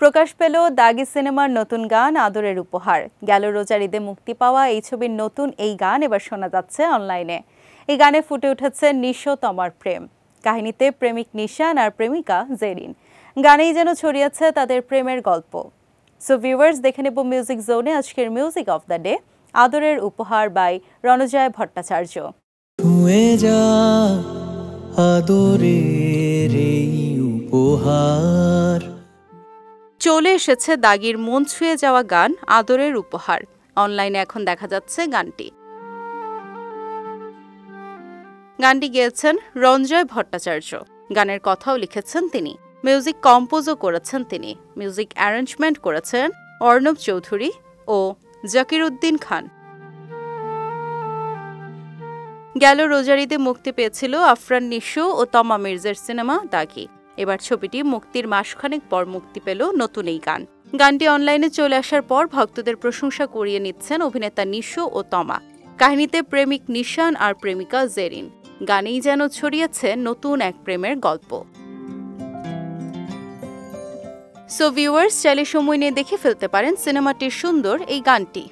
প্রকাশ পেল দাগি সিনেমার নতুন গান আদরের উপহার। গেল রোজার ঈদে মুক্তি পাওয়া এই ছবির নতুন এই গান এবার শোনা যাচ্ছে অনলাইনে। এই গানে ফুটে উঠেছে নিশো তমার প্রেম। কাহিনীতে প্রেমিক নিশান আর প্রেমিকা জেরিন। গানেই যেন ছড়িয়েছে তাদের প্রেমের গল্প। সো ভিউয়ার্স, দেখে নেব মিউজিক জোনে আজকের মিউজিক অফ দ্য ডে, আদরের উপহার বাই রণজয় ভট্টাচার্য। আদরের এই উপহার। চলে এসেছে দাগির মন ছুঁয়ে যাওয়া গান আদরের উপহার। অনলাইনে এখন দেখা যাচ্ছে গানটি গেয়েছেন রণজয় ভট্টাচার্য। গানের কথাও লিখেছেন তিনি, মিউজিক কম্পোজও করেছেন তিনি। মিউজিক অ্যারেঞ্জমেন্ট করেছেন অর্ণব চৌধুরী ও জাকির উদ্দিন খান। গেল রোজার ঈদে মুক্তি পেয়েছিল আফরান নিশো ও তমা মির্জার সিনেমা দাগি। এবার ছবিটি মুক্তির মাসখানেক পর মুক্তি পেল নতুন এই গান। গানটি অনলাইনে চলে আসার পর ভক্তদের প্রশংসা কুড়িয়ে নিচ্ছেন অভিনেতা নিশো ও তমা। কাহিনীতে প্রেমিক নিশান আর প্রেমিকা জেরিন। গানেই যেন ছড়িয়েছে নতুন এক প্রেমের গল্প। সো ভিউয়ার্স, চাইলে সময় নিয়ে দেখে ফেলতে পারেন সিনেমাটির সুন্দর এই গানটি।